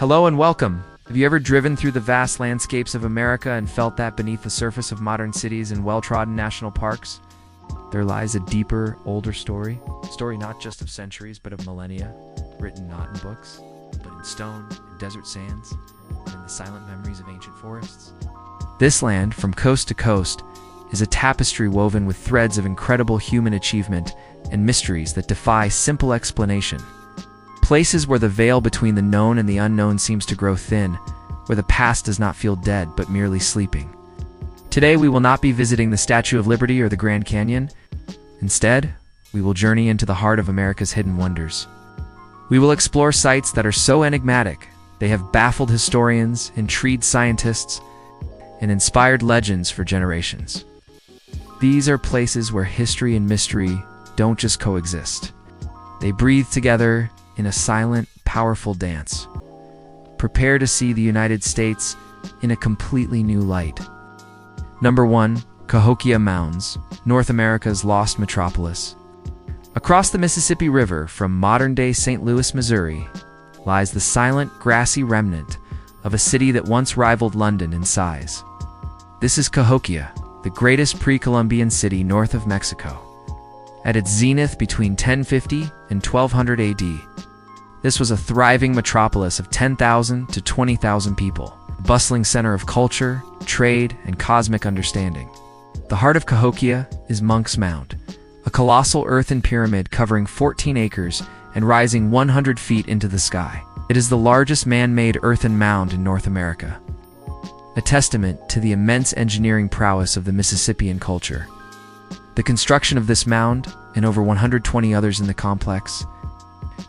Hello and welcome. Have you ever driven through the vast landscapes of America and felt that beneath the surface of modern cities and well-trodden national parks, there lies a deeper, older story? A story not just of centuries, but of millennia, written not in books, but in stone, in desert sands, and in the silent memories of ancient forests. This land, from coast to coast, is a tapestry woven with threads of incredible human achievement and mysteries that defy simple explanation. Places where the veil between the known and the unknown seems to grow thin, where the past does not feel dead but merely sleeping. Today we will not be visiting the Statue of Liberty or the Grand Canyon. Instead, we will journey into the heart of America's hidden wonders. We will explore sites that are so enigmatic, they have baffled historians, intrigued scientists, and inspired legends for generations. These are places where history and mystery don't just coexist. They breathe together in a silent, powerful dance. Prepare to see the United States in a completely new light. Number 1. Cahokia Mounds, North America's lost metropolis. Across the Mississippi River from modern-day St. Louis, Missouri, lies the silent, grassy remnant of a city that once rivaled London in size. This is Cahokia, the greatest pre-Columbian city north of Mexico. At its zenith between 1050 and 1200 AD, this was a thriving metropolis of 10,000 to 20,000 people, a bustling center of culture, trade, and cosmic understanding. The heart of Cahokia is Monk's Mound, a colossal earthen pyramid covering 14 acres and rising 100 feet into the sky. It is the largest man-made earthen mound in North America, a testament to the immense engineering prowess of the Mississippian culture. The construction of this mound, and over 120 others in the complex,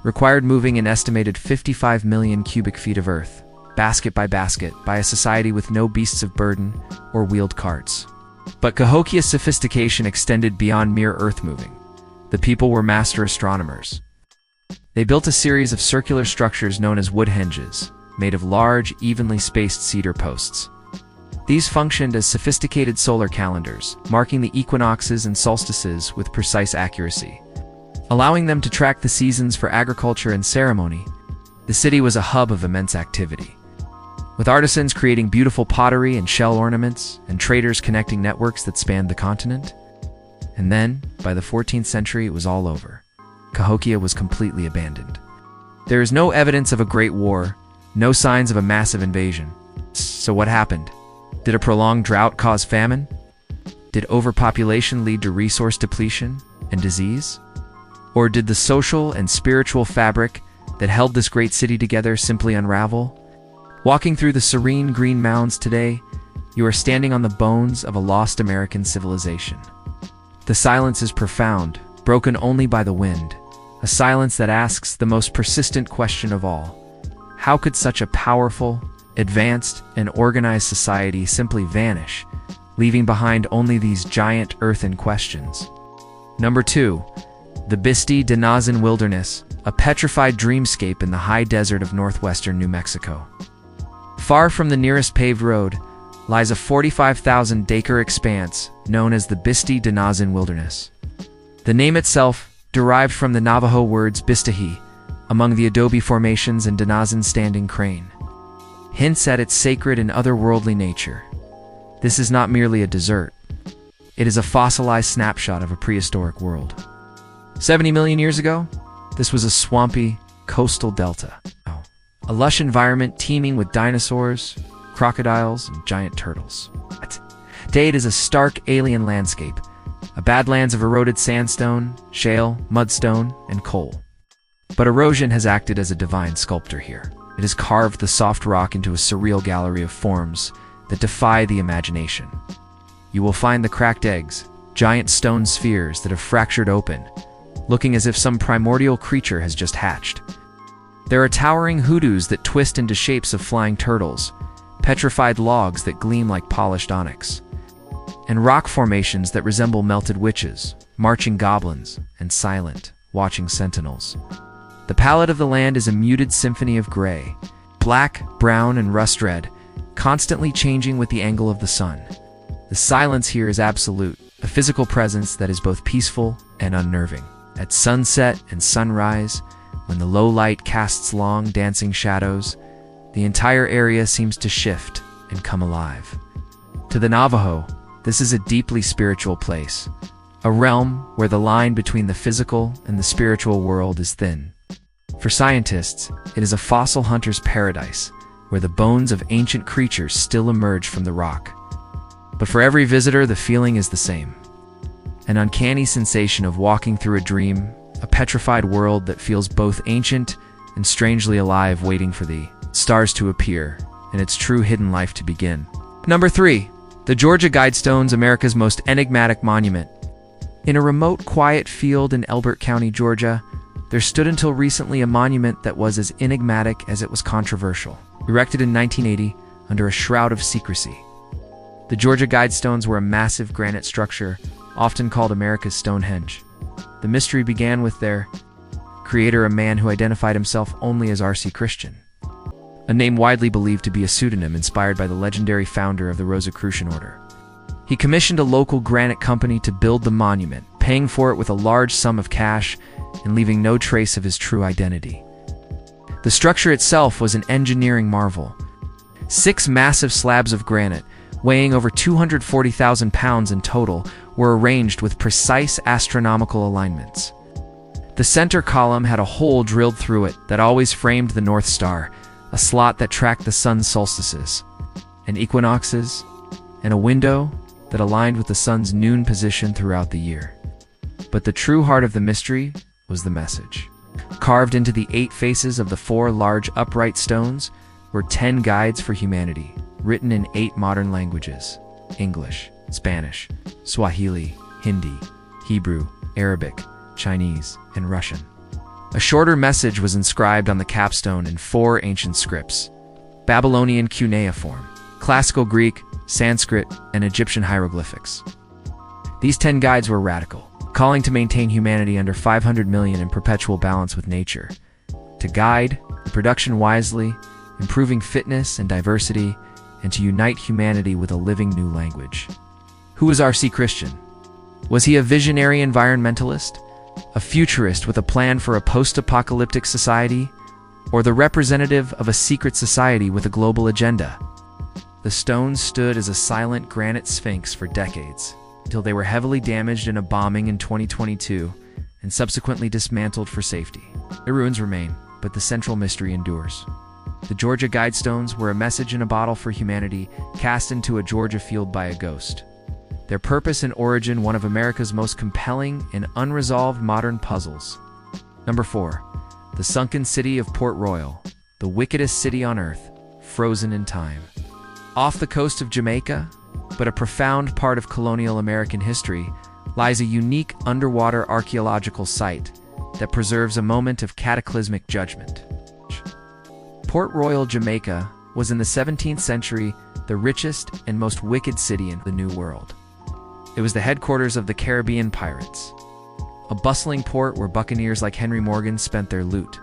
required moving an estimated 55 million cubic feet of earth, basket, by a society with no beasts of burden or wheeled carts. But Cahokia's sophistication extended beyond mere earth-moving. The people were master astronomers. They built a series of circular structures known as wood henges, made of large, evenly spaced cedar posts. These functioned as sophisticated solar calendars, marking the equinoxes and solstices with precise accuracy. Allowing them to track the seasons for agriculture and ceremony, the city was a hub of immense activity. With artisans creating beautiful pottery and shell ornaments, and traders connecting networks that spanned the continent. And then, by the 14th century, it was all over. Cahokia was completely abandoned. There is no evidence of a great war, no signs of a massive invasion. So what happened? Did a prolonged drought cause famine? Did overpopulation lead to resource depletion and disease? Or did the social and spiritual fabric that held this great city together simply unravel? Walking through the serene green mounds today, you are standing on the bones of a lost American civilization. The silence is profound, broken only by the wind, a silence that asks the most persistent question of all. How could such a powerful, advanced, and organized society simply vanish, leaving behind only these giant earthen questions? Number 2. The Biste de Nazan Wilderness, a petrified dreamscape in the high desert of northwestern New Mexico. Far from the nearest paved road lies a 45,000-acre expanse known as the Biste de Nazan Wilderness. The name itself derived from the Navajo words Bistahi, among the adobe formations and Denazan standing crane, hints at its sacred and otherworldly nature. This is not merely a desert. It is a fossilized snapshot of a prehistoric world. 70 million years ago, this was a swampy, coastal delta. A lush environment teeming with dinosaurs, crocodiles, and giant turtles. Today it is a stark alien landscape, a badlands of eroded sandstone, shale, mudstone, and coal. But erosion has acted as a divine sculptor here. It has carved the soft rock into a surreal gallery of forms that defy the imagination. You will find the cracked eggs, giant stone spheres that have fractured open, looking as if some primordial creature has just hatched. There are towering hoodoos that twist into shapes of flying turtles, petrified logs that gleam like polished onyx, and rock formations that resemble melted witches, marching goblins, and silent, watching sentinels. The palette of the land is a muted symphony of gray, black, brown, and rust red, constantly changing with the angle of the sun. The silence here is absolute, a physical presence that is both peaceful and unnerving. At sunset and sunrise, when the low light casts long, dancing shadows, the entire area seems to shift and come alive. To the Navajo, this is a deeply spiritual place, a realm where the line between the physical and the spiritual world is thin. For scientists, it is a fossil hunter's paradise, where the bones of ancient creatures still emerge from the rock. But for every visitor, the feeling is the same. An uncanny sensation of walking through a dream, a petrified world that feels both ancient and strangely alive, waiting for the stars to appear and its true hidden life to begin. Number 3. The Georgia Guidestones, America's most enigmatic monument. In a remote, quiet field in Elbert County, Georgia, there stood until recently a monument that was as enigmatic as it was controversial. Erected in 1980 under a shroud of secrecy. The Georgia Guidestones were a massive granite structure, often called America's Stonehenge. The mystery began with their creator, a man who identified himself only as R.C. Christian, a name widely believed to be a pseudonym inspired by the legendary founder of the Rosicrucian order. He commissioned a local granite company to build the monument, paying for it with a large sum of cash and leaving no trace of his true identity. The structure itself was an engineering marvel. 6 massive slabs of granite, weighing over 240,000 pounds in total, were arranged with precise astronomical alignments. The center column had a hole drilled through it that always framed the North Star, a slot that tracked the sun's solstices and equinoxes, and a window that aligned with the sun's noon position throughout the year. But the true heart of the mystery was the message. Carved into the 8 faces of the 4 large upright stones were 10 guides for humanity, written in 8 modern languages: English, Spanish, Swahili, Hindi, Hebrew, Arabic, Chinese, and Russian. A shorter message was inscribed on the capstone in 4 ancient scripts: Babylonian cuneiform, Classical Greek, Sanskrit, and Egyptian hieroglyphics. These 10 guides were radical, calling to maintain humanity under 500 million in perpetual balance with nature, to guide the production wisely, improving fitness and diversity, and to unite humanity with a living new language. Who was R.C. Christian? Was he a visionary environmentalist, a futurist with a plan for a post-apocalyptic society, or the representative of a secret society with a global agenda? The stones stood as a silent granite sphinx for decades, until they were heavily damaged in a bombing in 2022 and subsequently dismantled for safety. The ruins remain, but the central mystery endures. The Georgia Guidestones were a message in a bottle for humanity, cast into a Georgia field by a ghost. Their purpose and origin, one of America's most compelling and unresolved modern puzzles. Number 4. The sunken city of Port Royal, the wickedest city on earth, frozen in time. Off the coast of Jamaica, but a profound part of colonial American history, lies a unique underwater archaeological site that preserves a moment of cataclysmic judgment. Port Royal, Jamaica, was in the 17th century the richest and most wicked city in the New World. It was the headquarters of the Caribbean pirates, a bustling port where buccaneers like Henry Morgan spent their loot,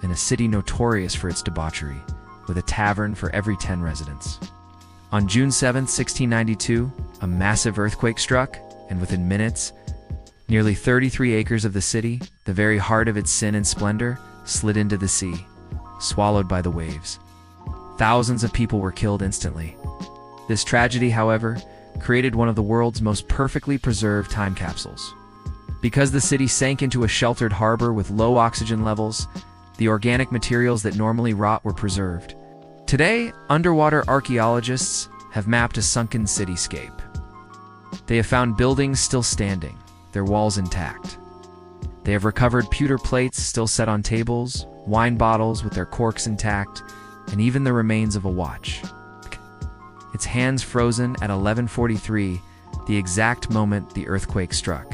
and a city notorious for its debauchery, with a tavern for every 10 residents. On June 7, 1692, a massive earthquake struck, and within minutes, nearly 33 acres of the city, the very heart of its sin and splendor, slid into the sea, swallowed by the waves. Thousands of people were killed instantly. This tragedy, however, created one of the world's most perfectly preserved time capsules. Because the city sank into a sheltered harbor with low oxygen levels, the organic materials that normally rot were preserved. Today, underwater archaeologists have mapped a sunken cityscape. They have found buildings still standing, their walls intact. They have recovered pewter plates still set on tables, wine bottles with their corks intact, and even the remains of a watch. Its hands frozen at 11:43, the exact moment the earthquake struck.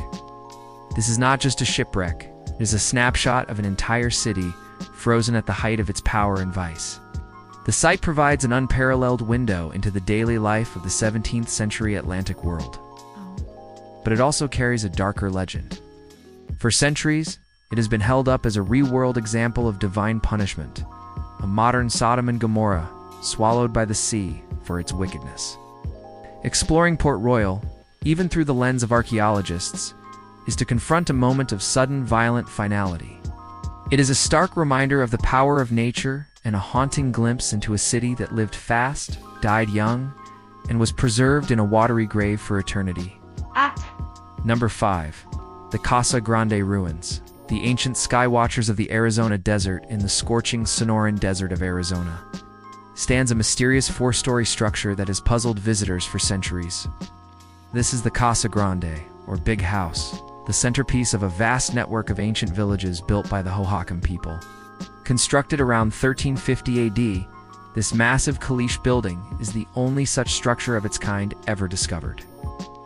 This is not just a shipwreck, it is a snapshot of an entire city frozen at the height of its power and vice. The site provides an unparalleled window into the daily life of the 17th century Atlantic world. But it also carries a darker legend. For centuries, it has been held up as a real-world example of divine punishment, a modern Sodom and Gomorrah, swallowed by the sea for its wickedness. Exploring Port Royal, even through the lens of archaeologists, is to confront a moment of sudden, violent finality. It is a stark reminder of the power of nature and a haunting glimpse into a city that lived fast, died young, and was preserved in a watery grave for eternity. Number 5. The Casa Grande Ruins. The ancient skywatchers of the Arizona desert in the scorching Sonoran Desert of Arizona stands a mysterious 4-story structure that has puzzled visitors for centuries. This is the Casa Grande, or Big House, the centerpiece of a vast network of ancient villages built by the Hohokam people. Constructed around 1350 AD, this massive caliche building is the only such structure of its kind ever discovered.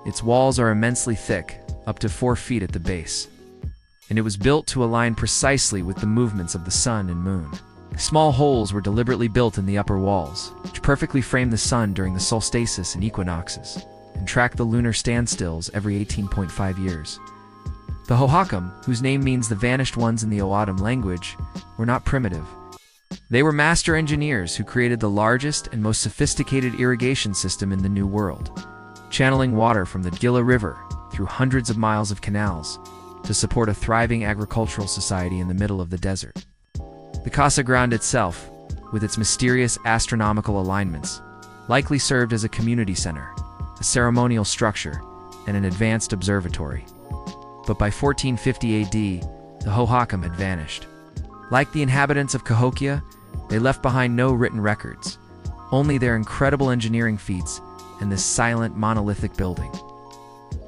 Its walls are immensely thick, up to 4 feet at the base, and it was built to align precisely with the movements of the sun and moon. Small holes were deliberately built in the upper walls, which perfectly frame the sun during the solstices and equinoxes, and track the lunar standstills every 18.5 years. The Hohokam, whose name means the vanished ones in the O'odham language, were not primitive. They were master engineers who created the largest and most sophisticated irrigation system in the New World, channeling water from the Gila River through hundreds of miles of canals to support a thriving agricultural society in the middle of the desert. The Casa Grande itself, with its mysterious astronomical alignments, likely served as a community center, a ceremonial structure, and an advanced observatory. But by 1450 AD, the Hohokam had vanished. Like the inhabitants of Cahokia, they left behind no written records, only their incredible engineering feats and this silent, monolithic building.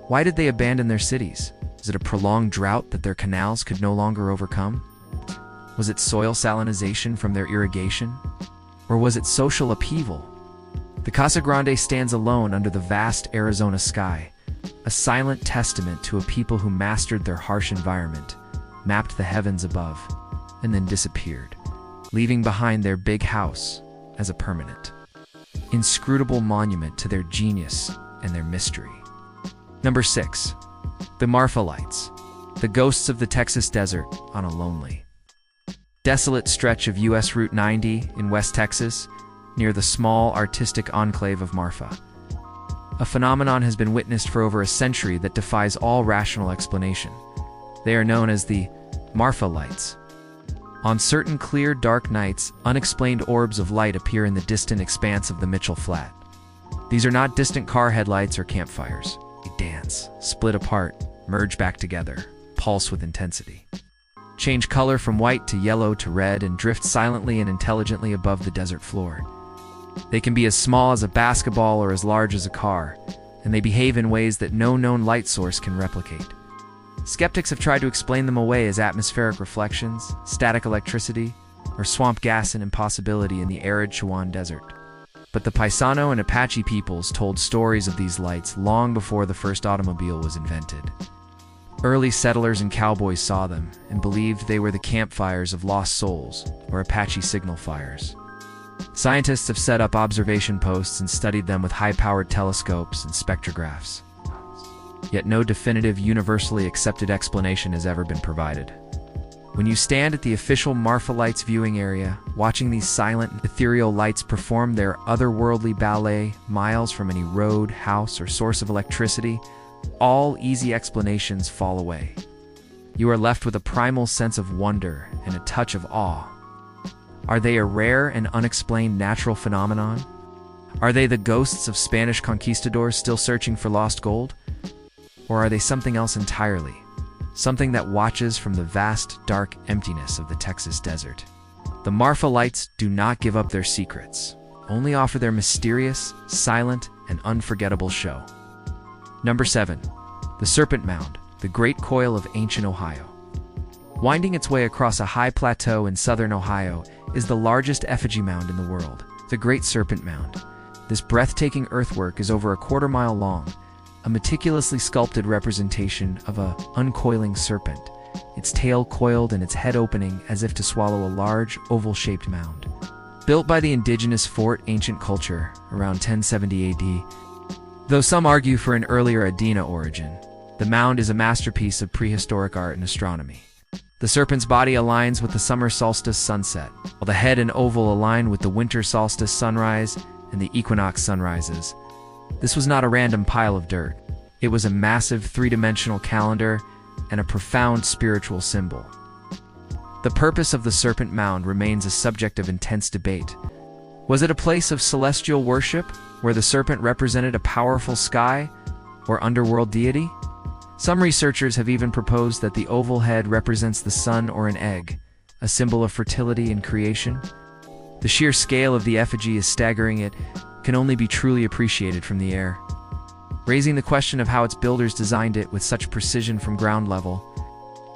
Why did they abandon their cities? Was it a prolonged drought that their canals could no longer overcome? Was it soil salinization from their irrigation? Or was it social upheaval? The Casa Grande stands alone under the vast Arizona sky, a silent testament to a people who mastered their harsh environment, mapped the heavens above, and then disappeared, leaving behind their big house as a permanent, inscrutable monument to their genius and their mystery. Number 6. The Marfa-lites, the ghosts of the Texas desert on a lonely, desolate stretch of US Route 90 in West Texas, near the small artistic enclave of Marfa. A phenomenon has been witnessed for over a century that defies all rational explanation. They are known as the Marfa-lites. On certain clear, dark nights, unexplained orbs of light appear in the distant expanse of the Mitchell Flat. These are not distant car headlights or campfires. They dance, split apart, merge back together, pulse with intensity, change color from white to yellow to red, and drift silently and intelligently above the desert floor. They can be as small as a basketball or as large as a car, and they behave in ways that no known light source can replicate. Skeptics have tried to explain them away as atmospheric reflections, static electricity, or swamp gas, an impossibility in the arid Chihuahuan Desert. But the Paisano and Apache peoples told stories of these lights long before the first automobile was invented. Early settlers and cowboys saw them and believed they were the campfires of lost souls, or Apache signal fires. Scientists have set up observation posts and studied them with high-powered telescopes and spectrographs. Yet no definitive, universally accepted explanation has ever been provided. When you stand at the official Marfa-lites viewing area, watching these silent, ethereal lights perform their otherworldly ballet miles from any road, house, or source of electricity, all easy explanations fall away. You are left with a primal sense of wonder and a touch of awe. Are they a rare and unexplained natural phenomenon? Are they the ghosts of Spanish conquistadors still searching for lost gold? Or are they something else entirely? Something that watches from the vast, dark emptiness of the Texas desert. The Marfa-lites do not give up their secrets, only offer their mysterious, silent, and unforgettable show. Number 7. The Serpent Mound, the great coil of ancient Ohio. Winding its way across a high plateau in southern Ohio is the largest effigy mound in the world, the Great Serpent Mound. This breathtaking earthwork is over a quarter-mile long, a meticulously sculpted representation of a uncoiling serpent, its tail coiled and its head opening as if to swallow a large, oval-shaped mound. Built by the indigenous Fort Ancient culture around 1070 AD, though some argue for an earlier Adena origin, the mound is a masterpiece of prehistoric art and astronomy. The serpent's body aligns with the summer solstice sunset, while the head and oval align with the winter solstice sunrise and the equinox sunrises. This was not a random pile of dirt. It was a massive three-dimensional calendar and a profound spiritual symbol. The purpose of the Serpent Mound remains a subject of intense debate. Was it a place of celestial worship, where the serpent represented a powerful sky or underworld deity? Some researchers have even proposed that the oval head represents the sun or an egg, a symbol of fertility and creation. The sheer scale of the effigy is staggering. It can only be truly appreciated from the air, raising the question of how its builders designed it with such precision from ground level.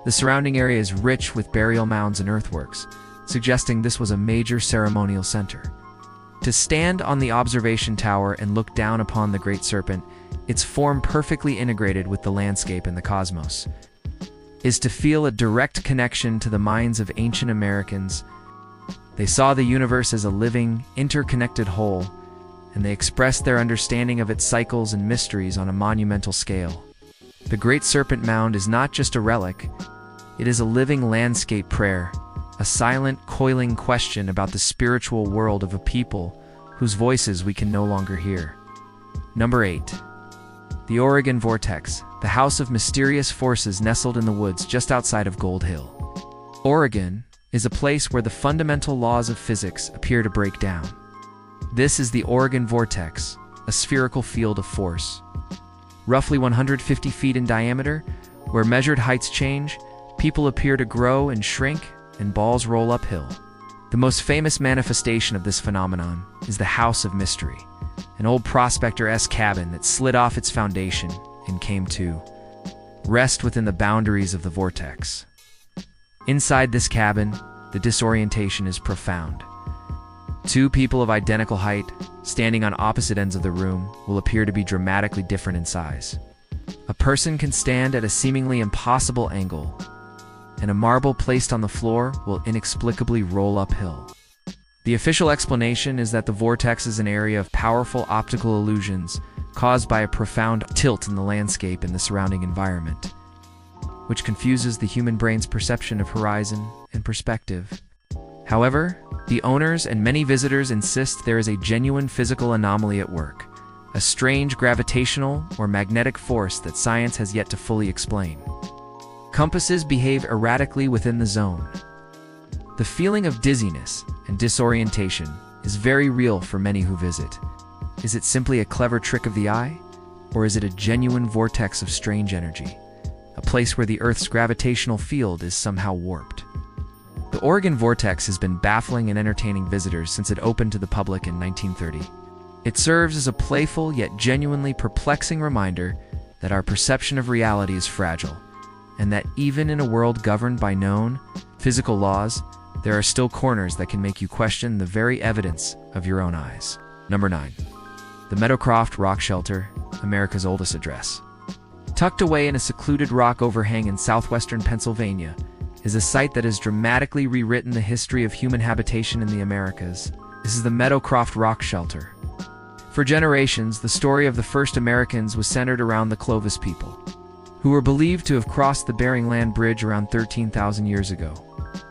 The surrounding area is rich with burial mounds and earthworks, suggesting this was a major ceremonial center. To stand on the observation tower and look down upon the Great Serpent, its form perfectly integrated with the landscape and the cosmos, is to feel a direct connection to the minds of ancient Americans. They saw the universe as a living, interconnected whole, and they expressed their understanding of its cycles and mysteries on a monumental scale. The Great Serpent Mound is not just a relic, it is a living landscape prayer, a silent, coiling question about the spiritual world of a people whose voices we can no longer hear. Number 8. The Oregon Vortex, the house of mysterious forces nestled in the woods just outside of Gold Hill. Oregon is a place where the fundamental laws of physics appear to break down. This is the Oregon Vortex, a spherical field of force. Roughly 150 feet in diameter, where measured heights change, people appear to grow and shrink, and balls roll uphill. The most famous manifestation of this phenomenon is the House of Mystery, an old prospector-esque cabin that slid off its foundation and came to rest within the boundaries of the vortex. Inside this cabin, the disorientation is profound. Two people of identical height, standing on opposite ends of the room, will appear to be dramatically different in size. A person can stand at a seemingly impossible angle, and a marble placed on the floor will inexplicably roll uphill. The official explanation is that the vortex is an area of powerful optical illusions caused by a profound tilt in the landscape and the surrounding environment, which confuses the human brain's perception of horizon and perspective. However, the owners and many visitors insist there is a genuine physical anomaly at work, a strange gravitational or magnetic force that science has yet to fully explain. Compasses behave erratically within the zone. The feeling of dizziness and disorientation is very real for many who visit. Is it simply a clever trick of the eye? Or is it a genuine vortex of strange energy? A place where the Earth's gravitational field is somehow warped. The Oregon Vortex has been baffling and entertaining visitors since it opened to the public in 1930. It serves as a playful yet genuinely perplexing reminder that our perception of reality is fragile, and that even in a world governed by known, physical laws, there are still corners that can make you question the very evidence of your own eyes. Number 9. The Meadowcroft Rock Shelter, America's oldest address. Tucked away in a secluded rock overhang in southwestern Pennsylvania is a site that has dramatically rewritten the history of human habitation in the Americas. This is the Meadowcroft Rock Shelter. For generations, the story of the first Americans was centered around the Clovis people, who were believed to have crossed the Bering Land Bridge around 13,000 years ago.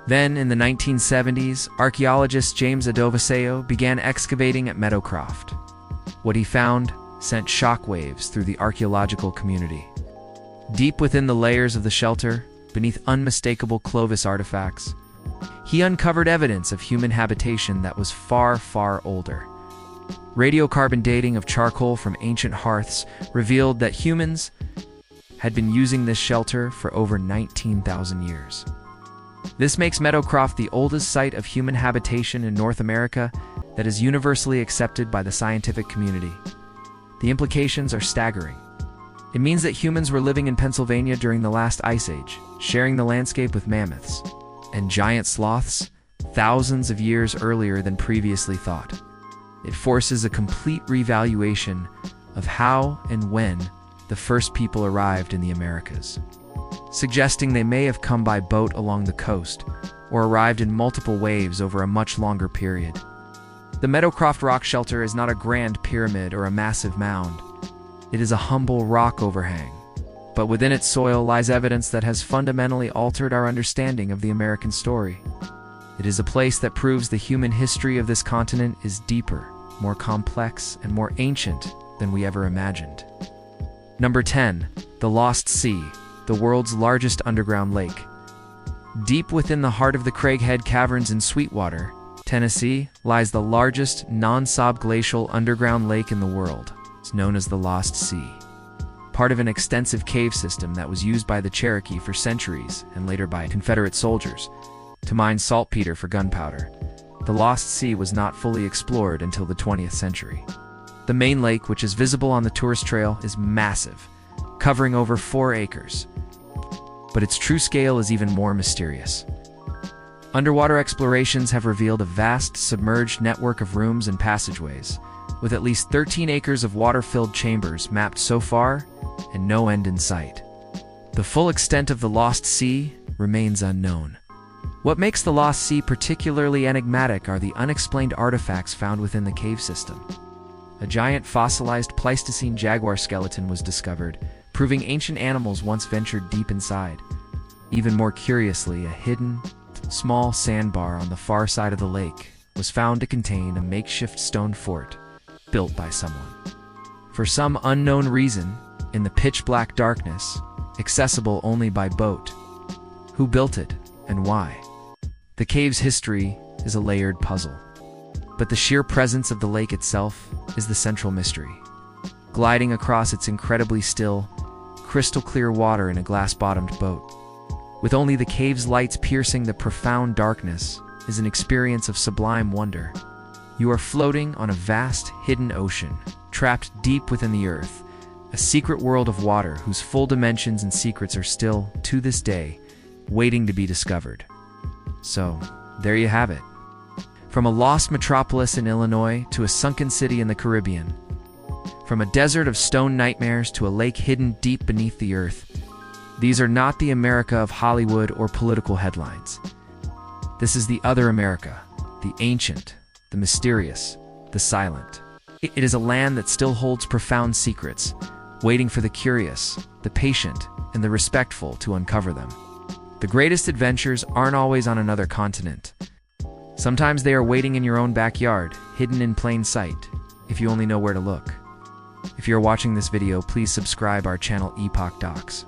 Then, in the 1970s, archaeologist James Adovaseo began excavating at Meadowcroft. What he found sent shockwaves through the archaeological community. Deep within the layers of the shelter, beneath unmistakable Clovis artifacts, he uncovered evidence of human habitation that was far, far older. Radiocarbon dating of charcoal from ancient hearths revealed that humans had been using this shelter for over 19,000 years. This makes Meadowcroft the oldest site of human habitation in North America that is universally accepted by the scientific community. The implications are staggering. It means that humans were living in Pennsylvania during the last ice age, sharing the landscape with mammoths and giant sloths thousands of years earlier than previously thought. It forces a complete revaluation of how and when the first people arrived in the Americas, suggesting they may have come by boat along the coast or arrived in multiple waves over a much longer period. The Meadowcroft Rock Shelter is not a grand pyramid or a massive mound. It is a humble rock overhang, but within its soil lies evidence that has fundamentally altered our understanding of the American story. It is a place that proves the human history of this continent is deeper, more complex, and more ancient than we ever imagined. Number 10. The Lost Sea, the world's largest underground lake. Deep within the heart of the Craighead Caverns in Sweetwater, Tennessee, lies the largest non-sob glacial underground lake in the world. It's known as the Lost Sea. Part of an extensive cave system that was used by the Cherokee for centuries and later by Confederate soldiers to mine saltpeter for gunpowder. The Lost Sea was not fully explored until the 20th century. The main lake, which is visible on the tourist trail, is massive, covering over 4 acres. But its true scale is even more mysterious. Underwater explorations have revealed a vast, submerged network of rooms and passageways, with at least 13 acres of water-filled chambers mapped so far, and no end in sight. The full extent of the Lost Sea remains unknown. What makes the Lost Sea particularly enigmatic are the unexplained artifacts found within the cave system. A giant fossilized Pleistocene jaguar skeleton was discovered, proving ancient animals once ventured deep inside. Even more curiously, a hidden, small sandbar on the far side of the lake was found to contain a makeshift stone fort built by someone. For some unknown reason, in the pitch-black darkness, accessible only by boat. Who built it, and why? The cave's history is a layered puzzle, but the sheer presence of the lake itself is the central mystery. Gliding across its incredibly still, crystal-clear water in a glass-bottomed boat, with only the cave's lights piercing the profound darkness, is an experience of sublime wonder. You are floating on a vast, hidden ocean, trapped deep within the earth, a secret world of water whose full dimensions and secrets are still, to this day, waiting to be discovered. So, there you have it. From a lost metropolis in Illinois to a sunken city in the Caribbean, from a desert of stone nightmares to a lake hidden deep beneath the earth, these are not the America of Hollywood or political headlines. This is the other America, the ancient, the mysterious, the silent. It is a land that still holds profound secrets, waiting for the curious, the patient, and the respectful to uncover them. The greatest adventures aren't always on another continent. Sometimes they are waiting in your own backyard, hidden in plain sight, if you only know where to look. If you're watching this video, please subscribe our channel Epoch Docs.